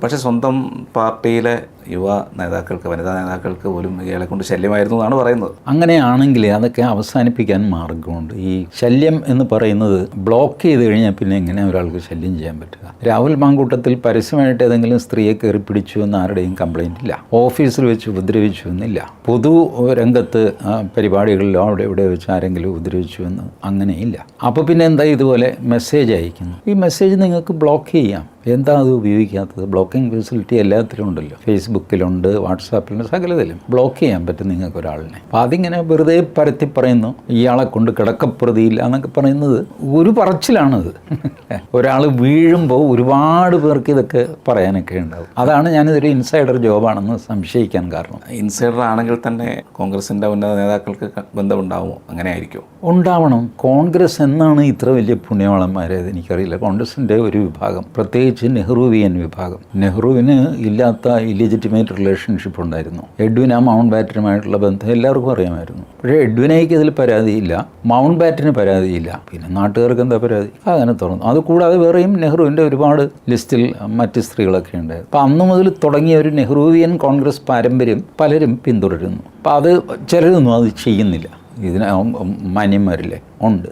പക്ഷേ സ്വന്തം പാർട്ടിയിലെ യുവ നേതാക്കൾക്ക്, വനിതാ നേതാക്കൾക്ക് പോലും ഇയാളെ കൊണ്ട് ശല്യമായിരുന്നു എന്നാണ് പറയുന്നത്. അങ്ങനെയാണെങ്കിൽ അതൊക്കെ അവസാനിപ്പിക്കാൻ മാർഗമുണ്ട്. ഈ ശല്യം എന്ന് പറയുന്നത് ബ്ലോക്ക് ചെയ്ത് കഴിഞ്ഞാൽ പിന്നെ എങ്ങനെ ഒരാൾക്ക് ശല്യം ചെയ്യാൻ പറ്റുക? രാഹുൽ മാങ്കൂട്ടത്തിൽ പരസ്യമായിട്ട് ഏതെങ്കിലും സ്ത്രീയെ കയറി പിടിച്ചു എന്ന് ആരുടെയും കംപ്ലൈൻ്റ് ഇല്ല. ഓഫീസിൽ വെച്ച് ഉപദ്രവിച്ചു എന്നില്ല. പൊതു രംഗത്ത് പരിപാടികളിലോ അവിടെ ഇവിടെ വെച്ച് ആരെങ്കിലും ഉപദ്രവിച്ചു എന്ന് അങ്ങനെയില്ല. അപ്പോൾ പിന്നെ എന്താ ഇതുപോലെ മെസ്സേജ് അയക്കുന്നു? ഈ മെസ്സേജ് നിങ്ങൾക്ക് ബ്ലോക്ക് ചെയ്യാം. എന്താ അത് ഉപയോഗിക്കാത്തത്? ബ്ലോക്കിംഗ് ഫെസിലിറ്റി എല്ലാത്തിലും ഉണ്ടല്ലോ. ഫേസ്ബുക്കിലുണ്ട്, വാട്സാപ്പിലുണ്ട്, സകലത്തിലും ബ്ലോക്ക് ചെയ്യാൻ പറ്റും നിങ്ങൾക്ക് ഒരാളിനെ. അപ്പോൾ അതിങ്ങനെ വെറുതെ പരത്തി പറയുന്നു ഇയാളെ കൊണ്ട് കിടക്കപ്രതിയില്ല എന്നൊക്കെ പറയുന്നത് ഒരു പറച്ചിലാണത്. ഒരാൾ വീഴുമ്പോൾ ഒരുപാട് പേർക്ക് ഇതൊക്കെ പറയാനൊക്കെ ഉണ്ടാവും. അതാണ് ഞാനിതൊരു ഇൻസൈഡർ ജോബാണെന്ന് സംശയിക്കാൻ കാരണം. ഇൻസൈഡർ ആണെങ്കിൽ തന്നെ കോൺഗ്രസിൻ്റെ ഉന്നത നേതാക്കൾക്ക് ബന്ധമുണ്ടാവുമോ? അങ്ങനെ ആയിരിക്കും. ഉണ്ടാവണം. കോൺഗ്രസ് എന്നാണ് ഇത്ര വലിയ പുണ്യവാളന്മാരേത് എനിക്കറിയില്ല. കോൺഗ്രസിൻ്റെ ഒരു വിഭാഗം, പ്രത്യേകിച്ച് നെഹ്റുവിയൻ വിഭാഗം, നെഹ്റുവിന് ഇല്ലാത്ത ഇല്ലിജിറ്റിമേറ്റ് റിലേഷൻഷിപ്പ് ഉണ്ടായിരുന്നു. എഡ്വിൻ ആ മൗണ്ട് ബാറ്റനുമായിട്ടുള്ള ബന്ധം എല്ലാവർക്കും അറിയാമായിരുന്നു. പക്ഷേ എഡ്വിനയ്ക്ക് ഇതിൽ പരാതിയില്ല, മൗണ്ട് ബാറ്റന് പരാതിയില്ല. പിന്നെ നാട്ടുകാർക്ക് എന്താ പരാതി? അങ്ങനെ തുറന്നു. അതുകൂടാതെ വേറെയും നെഹ്റുവിൻ്റെ ഒരുപാട് ലിസ്റ്റിൽ മറ്റ് സ്ത്രീകളൊക്കെ ഉണ്ടായിരുന്നു. അപ്പോൾ അന്നു മുതൽ തുടങ്ങിയ ഒരു നെഹ്റുവിയൻ കോൺഗ്രസ് പാരമ്പര്യം പലരും പിന്തുടരുന്നു. അപ്പോൾ അത് ചിലരൊന്നും അത് ചെയ്യുന്നില്ല. ഇതിന് മാന്യന്മാരില്ലേ ഉണ്ട്.